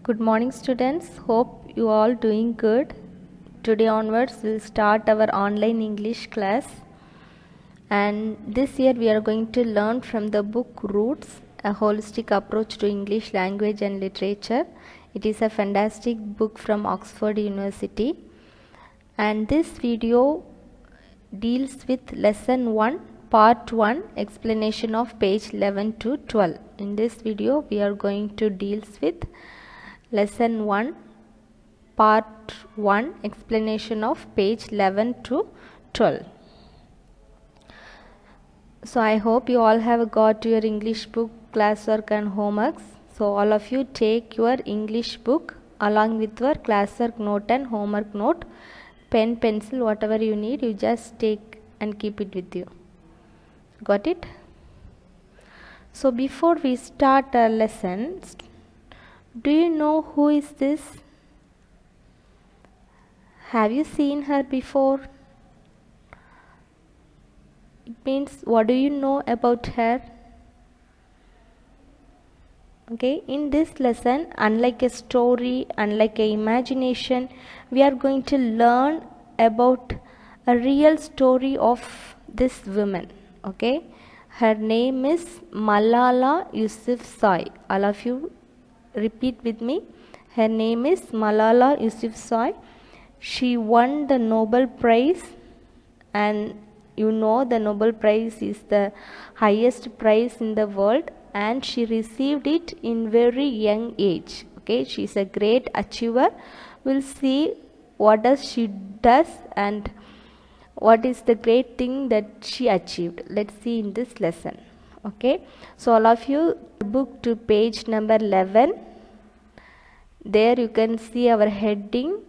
Good morning students, hope you all doing good. Today onwards we'll start our online English class, and this year we are going to learn from the book Roots, a holistic approach to English language and literature. It is a fantastic book from Oxford University, and this video deals with lesson 1 part 1 explanation of page 11 to 12. In this video we are going to deals with lesson 1 part 1 explanation of page 11 to 12. So I hope you all have got your English book, classwork and homeworks. So all of you take your English book along with your classwork note and homework note, pen, pencil, whatever you need, you just take and keep it with you. Got it? So before we start our lesson, do you know who is this? Have you seen her before? It means, what do you know about her? Okay, in this lesson, unlike a story, unlike a imagination, we are going to learn about a real story of this woman. Okay, her name is Malala Yousafzai. All of you repeat with me. Her name is Malala Yousafzai. She won the Nobel Prize, and you know the Nobel Prize is the highest prize in the world, and she received it in very young age. Okay, she is a great achiever. We'll see what does she does and what is the great thing that she achieved. Let's see in this lesson. Okay, so all of you book to page number 11. There you can see our heading,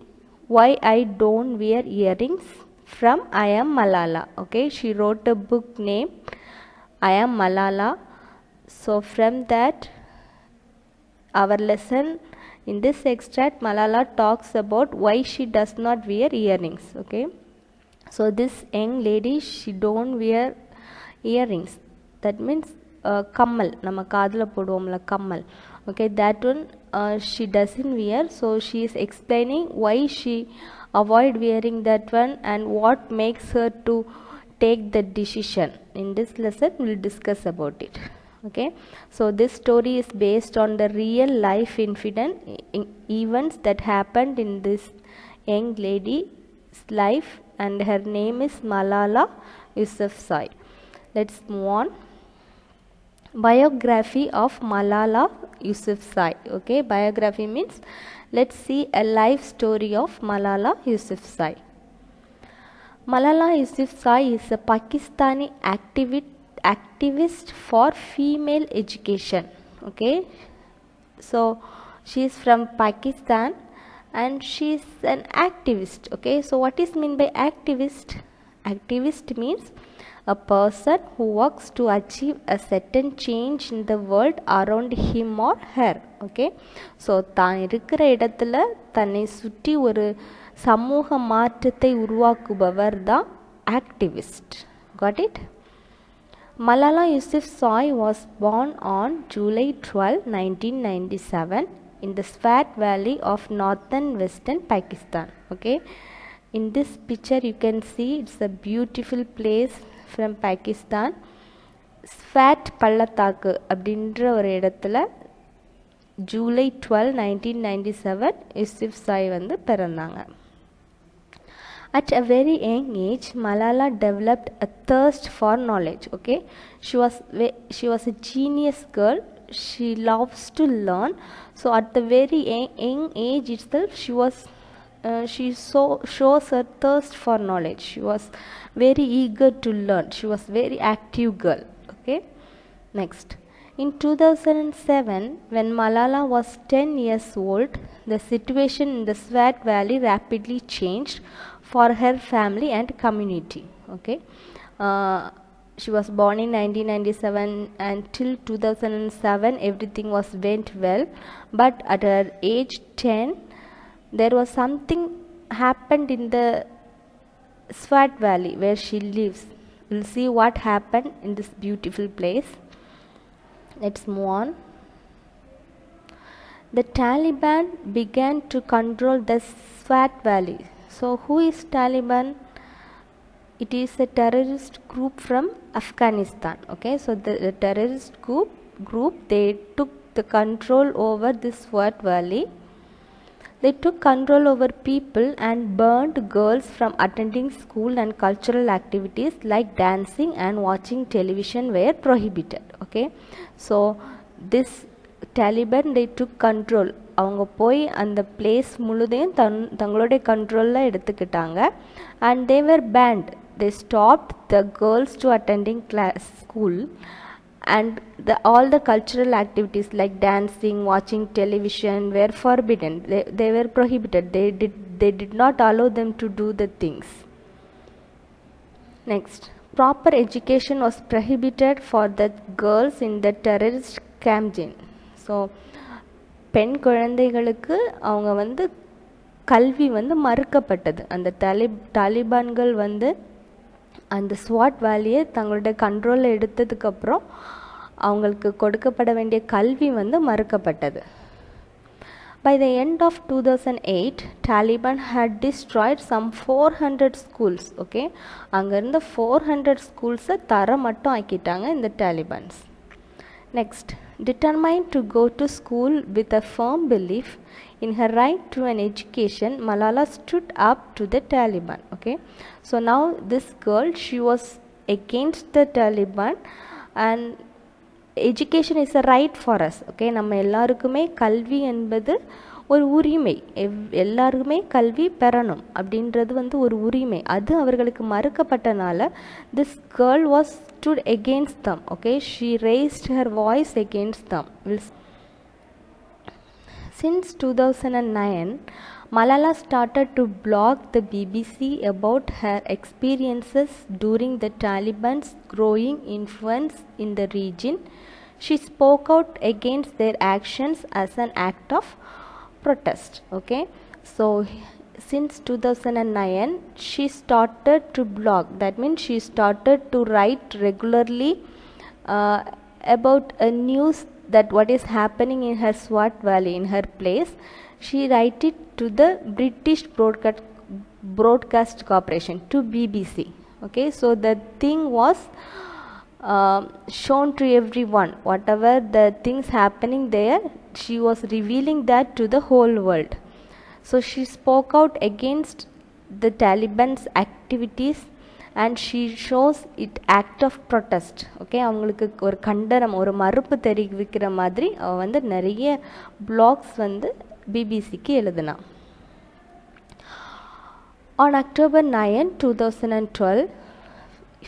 Why I Don't Wear Earrings, from I Am Malala. Okay, she wrote a book named I Am Malala. So from that, our lesson in this extract, Malala talks about why she does not wear earrings. Okay, so this young lady, she don't wear earrings. That means kammal, nama kadula poduvomla kammal. Okay, that one she doesn't wear. So she is explaining why she avoid wearing that one and what makes her to take the decision. In this lesson we'll discuss about it. Okay, so this story is based on the real life events that happened in this young lady's life, and her name is Malala Yousafzai. Let's move on. Biography of Malala Yousafzai. Okay, biography means let's see a life story of Malala Yousafzai. Malala Yousafzai is a Pakistani activist for female education. Okay, so she is from Pakistan and she is an activist. Okay, so what is meant by activist? Activist means a person who works to achieve a certain change in the world around him or her. Okay, so தான் இருக்கிற இடத்துல தன்னை சுற்றி ஒரு சமூக மாற்றத்தை உருவாக்குபவர் தான் activist. Got it? Malala Yousafzai was born on July 12, 1997 in the Swat Valley of northern western Pakistan. Okay, in this picture you can see it's a beautiful place from Pakistan. Swat பள்ளத்தாக்கு அப்படின்ற ஒரு இடத்துல July 12, 1997 யூசுஃப்சாய் வந்து பிறந்தாங்க. At a very young age, Malala developed a thirst for knowledge. Okay, she was a genius girl. She loves to learn. So at the very young age itself, she shows her thirst for knowledge. She was very eager to learn. She was very active girl. Okay, next. In 2007, when Malala was 10 years old, the situation in the Swat Valley rapidly changed for her family and community. Okay, she was born in 1997, and till 2007 everything went well. But at her age 10, there was something happened in the Swat Valley where she lives. We'll see what happened in this beautiful place. Let's move on. the Taliban began to control the Swat Valley. So, who is Taliban? It is a terrorist group from Afghanistan. Okay, so the terrorist group they took the control over this Swat Valley. They took control over people and burned girls from attending school, and cultural activities like dancing and watching television were prohibited. Okay, so this Taliban they took control. அவங்க போய் அந்த place முழுதையும் தங்களுடைய கண்ட்ரோலில் எடுத்துக்கிட்டாங்க. And they were banned. They stopped the girls to attending school, and all the cultural activities like dancing, watching television were forbidden. They were prohibited. They did not allow them to do the things. Next, proper education was prohibited for the girls in the terrorist campaign. So பெண் குழந்தைகளுக்கு அவங்க வந்து கல்வி வந்து மறுக்கப்பட்டது. அந்த தாலிபான்கள் வந்து அந்த ஸ்வாட் வேலியை தங்களுடைய கண்ட்ரோலில் எடுத்ததுக்கப்புறம் அவங்களுக்கு கொடுக்கப்பட வேண்டிய கல்வி வந்து மறுக்கப்பட்டது. By the end of 2008, Taliban had destroyed some 400 schools. Okay, அங்கேருந்து 400 schools-ஐ தர மட்டும் ஆக்கிட்டாங்க இந்த Talibans. Next, determined to go to school with a firm belief in her right to an education, Malala stood up to the Taliban. Okay, so now this girl, she was against the Taliban, and education is a right for us. Okay, நம்ம எல்லாருக்குமே கல்வி என்பது ஒரு உரிமை. எல்லாருக்குமே கல்வி பெறணும் அப்படின்றது வந்து ஒரு உரிமை. அது அவர்களுக்கு மறுக்கப்பட்டனால this girl was stood against them. Okay, she raised her voice against them. Since 2009, Malala started to blog the BBC about her experiences during the Taliban's growing influence in the region. She spoke out against their actions as an act of protest. Okay, so since 2009 she started to blog. That means she started to write regularly about a news that what is happening in her Swat Valley, in her place. She write it to the British Broadcast Corporation, to BBC. Okay, so the thing was shown to everyone. Whatever the things happening there, she was revealing that to the whole world. So she spoke out against the Taliban's activities, and she shows it act of protest. Okay, அவங்களுக்கு ஒரு கண்டனம், ஒரு மறுப்பு தெரிவிக்கிற மாதிரி அவ வந்து நிறைய blogs வந்து பிபிசிக்கு எழுதுனா. On October 9, 2012,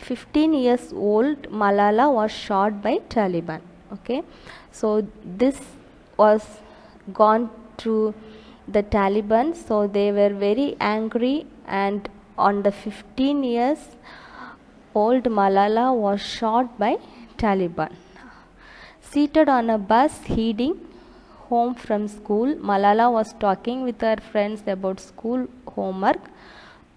15 years old Malala was shot by Taliban. Okay, so this was gone to the Taliban, so they were very angry, and on the 15 years old Malala was shot by Taliban. Seated on a bus heading home from school, Malala was talking with her friends about school homework.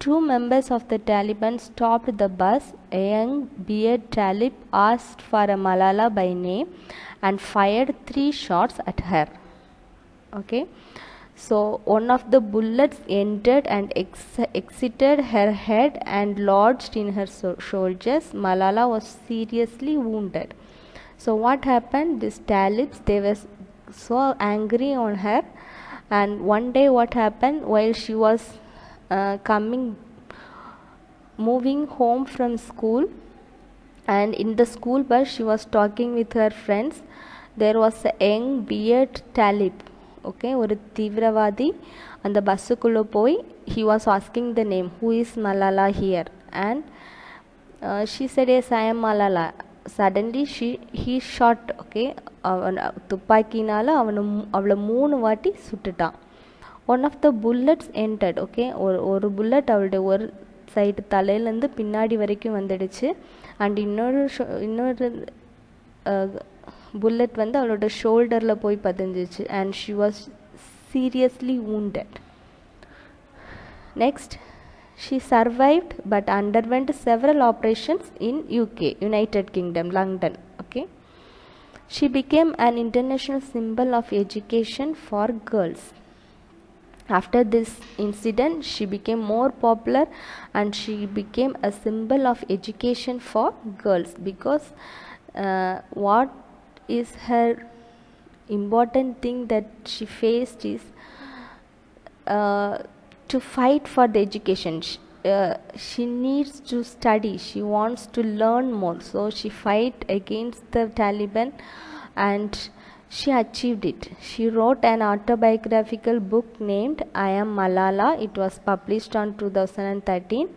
Two members of the Taliban stopped the bus. A young bearded Talib asked for a Malala by name and fired 3 shots at her. Okay, so one of the bullets entered and exited her head and lodged in her shoulders. Malala was seriously wounded. So what happened? These Talibs, they were so angry on her, and one day what happened, while she was moving home from school, and in the school bus she was talking with her friends, there was a young bearded Talib. Okay, ஒரு தீவிரவாதி அந்த பஸ்ஸுக்குள்ளே போய் he was asking the name, who is Malala here, and she said yes, I am Malala. Suddenly he shot. Okay, துப்பாக்கினால அவளை 3 வாட்டி சுட்டுட்டான். One of the bullets entered. Okay, ஒரு bullet அவளுடைய ஒரு side தலையிலேருந்து பின்னாடி வரைக்கும் வந்துடுச்சு, அண்ட் இன்னொரு புல்லட் வந்து அவளோட ஷோல்டரில் போய் பதிஞ்சிச்சு, and she was seriously wounded. Next, she survived but underwent several operations in UK, United Kingdom, London. Okay, She became an international symbol of education for girls. After this incident, she became more popular and she became a symbol of education for girls, because what is her important thing that she faced is to fight for the education. She needs to study, she wants to learn more, so she fight against the Taliban and she achieved it. She wrote an autobiographical book named I Am Malala. It was published on 2013.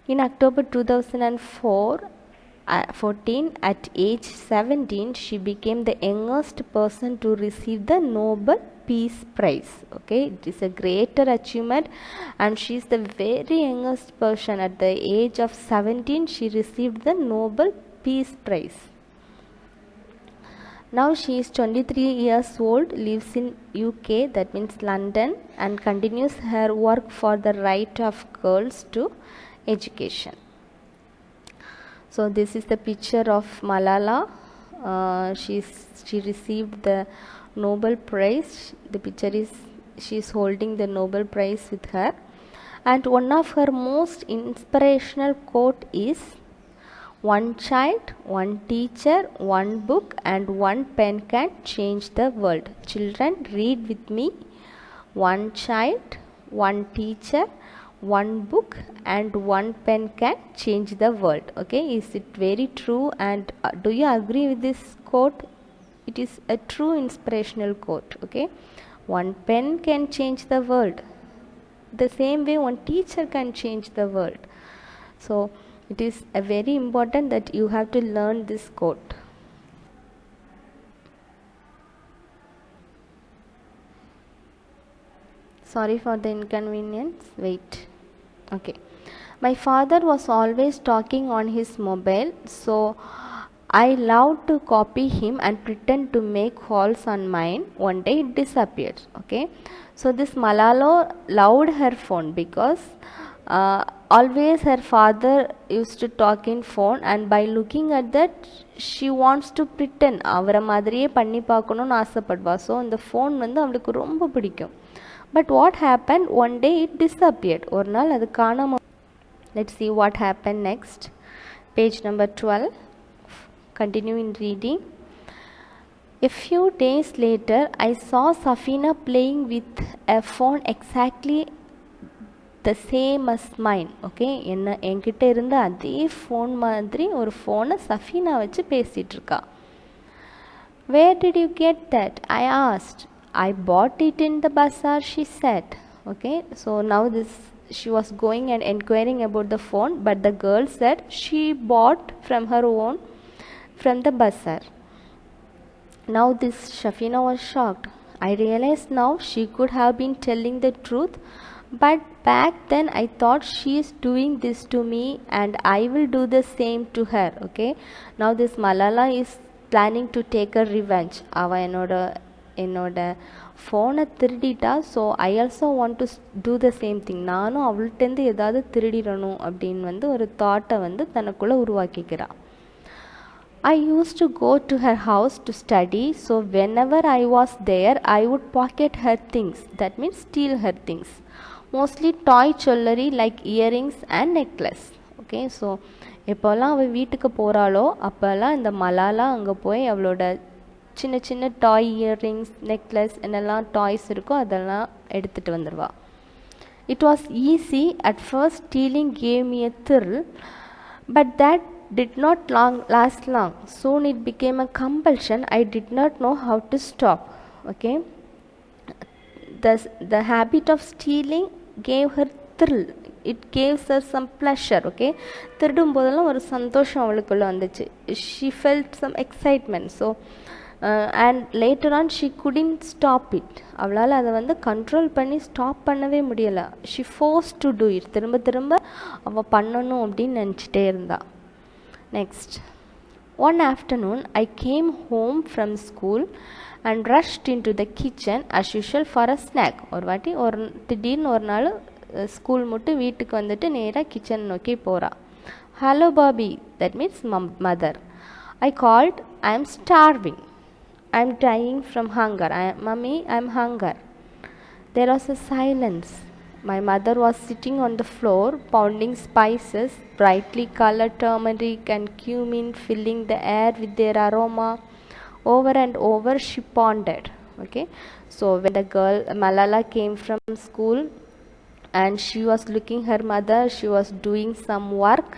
In October 2014, at age 17, she became the youngest person to receive the Nobel Peace Prize. Okay, it is a greater achievement, and she is the very youngest person. At the age of 17, she received the Nobel Peace Prize. Now she is 23 years old, lives in UK, that means London, and continues her work for the right of girls to education. So this is the picture of Malala. She received the Nobel Prize. The picture is she is holding the Nobel Prize with her, and one of her most inspirational quote is, "One child, one teacher, one book and one pen can change the world." Children, read with me. One child, one teacher, one book and one pen can change the world. Okay, is it very true? And do you agree with this quote? It is a true inspirational quote. Okay, one pen can change the world. The same way one teacher can change the world. So it is a very important that you have to learn this quote. Sorry for the inconvenience. Wait. Okay. My father was always talking on his mobile, so I loved to copy him and pretend to make calls on mine. One day it disappeared. Okay. So this Malala loved her phone because always her father used to talk in phone, and by looking at that she wants to pretend அவரை மாதிரியே பண்ணி பார்க்கணும்னு ஆசைப்படுவா. So அந்த phone வந்து அவளுக்கு ரொம்ப பிடிக்கும். But what happened? One day it disappeared. ஒரு நாள் அது காணாம. Let's see what happened next. Page number 12. Continue in reading. A few days later, I saw Safina playing with a phone exactly the same as mine. Okay, என்கிட்ட இருந்த அதே phone மாதிரி ஒரு ஃபோனை சஃபீனா வச்சு பேசிட்டு இருக்கா. Where did you get that? I asked. I bought it in the bazaar, she said. Okay, so now she was going and inquiring about the phone, but the girl said she bought from her own from the bazaar. Now this Safina was shocked. I realized now she could have been telling the truth, but back then I thought she is doing this to me and I will do the same to her. Okay, now this Malala is planning to take a revenge. அவ என்னோட ஃபோனை திருடிட்டா, so I also want to do the same thing. நானும் அவள்கிட்டேருந்து ஏதாவது திருடிடணும் அப்படின்னு வந்து ஒரு தாட்டை வந்து தனக்குள்ளே உருவாக்கிக்கிறா. I used to go to her house to study, so whenever I was there, I would pocket her things. That means steal her things. Mostly toy jewelry like earrings and necklace. Okay, so எப்போல்லாம் அவள் வீட்டுக்கு போகிறாளோ அப்போல்லாம் இந்த மலாலா அங்கே போய் அவளோட சின்ன சின்ன டாய் இயர்ரிங்ஸ், நெக்லஸ் என்னெல்லாம் டாய்ஸ் இருக்கோ அதெல்லாம் எடுத்துகிட்டு வந்துடுவா. It was easy at first. Stealing gave me a thrill, but that did not last long. Soon it became a compulsion. I did not know how to stop. Okay, the habit of stealing gave her thrill. It gives her some pleasure. Okay, திருடும் போதெல்லாம் ஒரு சந்தோஷம் அவளுக்குள்ள வந்துச்சு. She felt some excitement. So and later on she couldn't stop it. அவளால் அதை வந்து control பண்ணி ஸ்டாப் பண்ணவே முடியலை. she forced to do it. திரும்ப திரும்ப அவள் பண்ணணும் அப்படின்னு நினச்சிட்டே இருந்தா. Next, one afternoon I came home from school and rushed into the kitchen as usual for a snack. ஒரு வாட்டி திடீர்னு ஒரு நாள் ஸ்கூல் முட்டு வீட்டுக்கு வந்துட்டு நேராக கிச்சன் நோக்கி போகிறா. Hello Bobby, that means mother. I called, I'm starving. I'm dying from hunger. Mummy, I'm hunger. There was a silence. My mother was sitting on the floor, pounding spices, brightly colored turmeric and cumin, filling the air with their aroma. Over and over she pondered. Okay, so when the girl Malala came from school, and she was looking her mother, she was doing some work,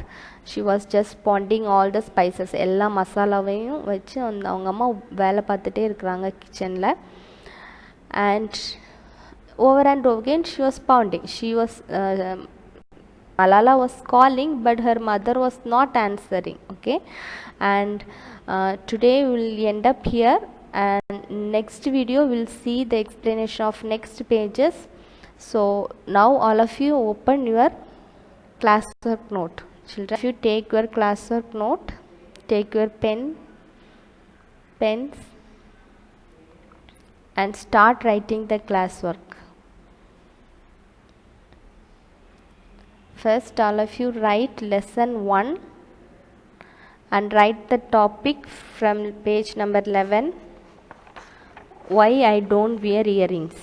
she was just pounding all the spices, எல்லா மசாலாவையும் வச்சு அவங்க அம்மா வேலை பார்த்துட்டே இருக்கிறாங்க கிச்சனில். And over and over again she was pounding, Malala was calling but her mother was not answering. Okay, and today we will end up here, and next video we'll see the explanation of next pages. So now all of you open your classwork note. Children, if you take your classwork note, take your pens and start writing the classwork. First all of you write lesson 1 and write the topic from page number 11. Why I don't wear earrings.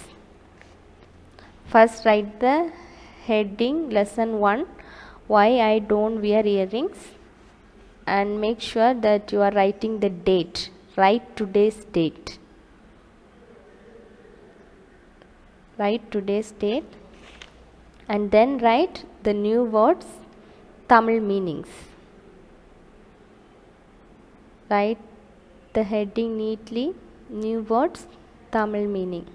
First write the heading lesson 1, why I don't wear earrings, and make sure that you are writing the date. Write today's date. Write today's date and then write the new words, Tamil meanings. Write the heading neatly, new words, Tamil meaning.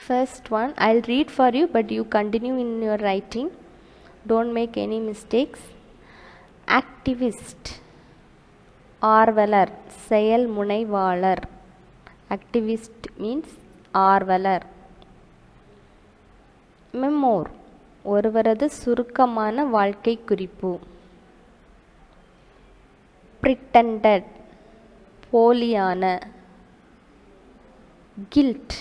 First one, I'll read for you, but you continue in your writing. Don't make any mistakes. Activist, ஆர்வலர், செயல் முனைவாளர். Activist means ஆர்வலர். Memoir, ஒருவரது சுருக்கமான வாழ்க்கை குறிப்பு. Pretended, போலியான. Guilt,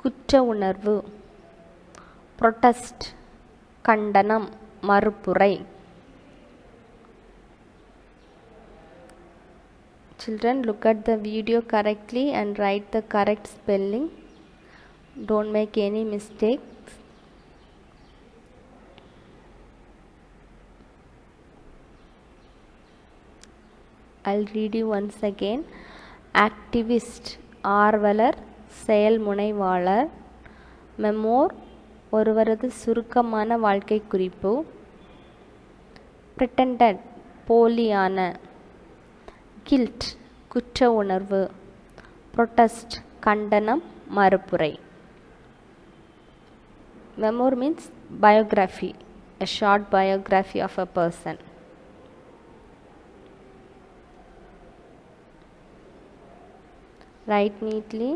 குற்ற உணர்வு. Protest, கண்டனம், மறுப்புரை. Children, look at the video correctly and write the correct spelling. Don't make any mistakes. I'll read you once again. Activist, ஆர்வலர், செயல் முனைவாளர். மெமோர், ஒருவரது சுருக்கமான வாழ்க்கை குறிப்பு. Pretended, போலியான. Guilt, குற்ற உணர்வு. Protest, கண்டனம், மறுப்புரை. Memoir means biography, a short biography of a person. Write neatly.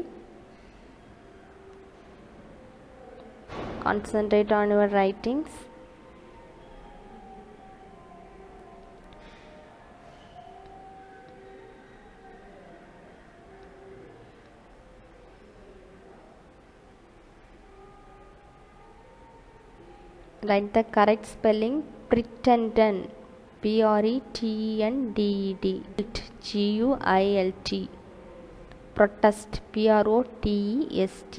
Concentrate on your writings. Write the correct spelling. Pretended, Pretended. Guilt, Protest, Protest.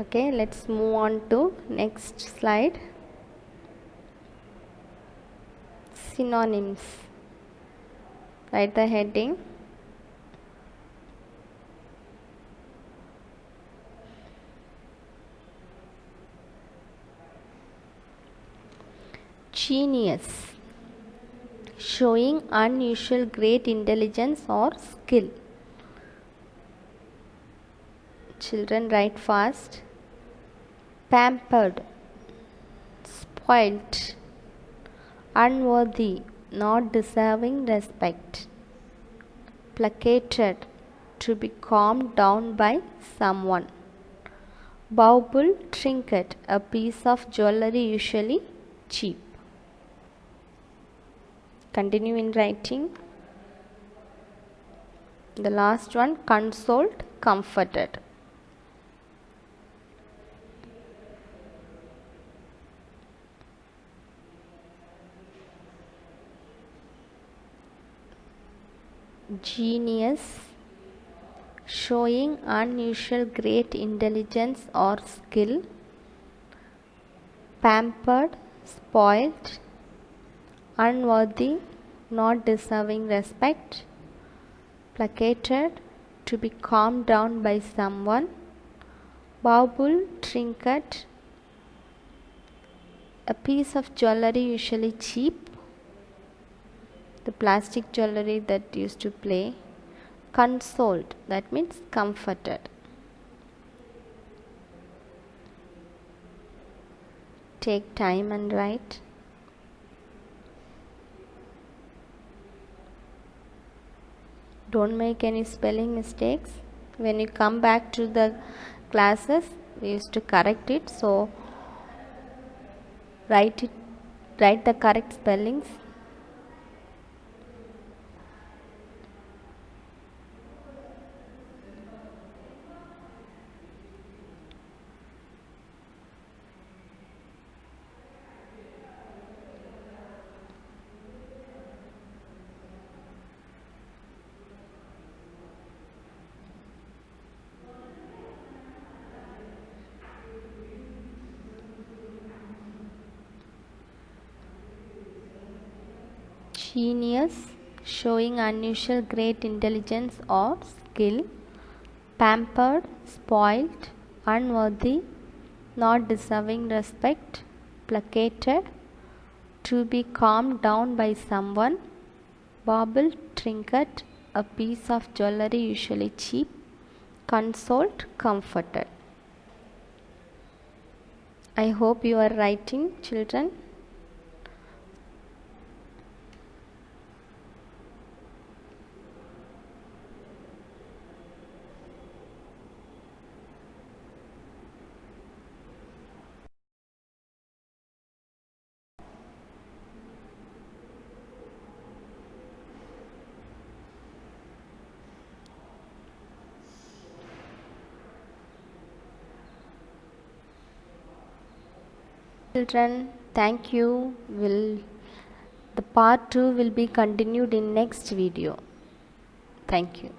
Okay, let's move on to next slide. Synonyms. Write the heading. Genius, showing unusual great intelligence or skill. Children, write fast. Pampered, spoilt, unworthy, not deserving respect. Placated, to be calmed down by someone. Bauble, trinket, a piece of jewelry usually cheap. Continue in writing. The last one, consoled, comforted. Genius, showing unusual great intelligence or skill. Pampered, spoiled, unworthy, not deserving respect. Placated, to be calmed down by someone. Bauble, trinket, a piece of jewelry usually cheap, the plastic jewelry that used to play. Consoled, that means comforted. Take time and write. Don't make any spelling mistakes. When you come back to the classes, we used to correct it, so write the correct spellings. Genius, showing unusual great intelligence or skill. Pampered, spoiled, unworthy, not deserving respect. Placated, to be calmed down by someone. Bauble, trinket, a piece of jewelry usually cheap. Consoled, comforted. I hope you are writing, children. Children, thank you. The part 2 will be continued in next video. Thank you.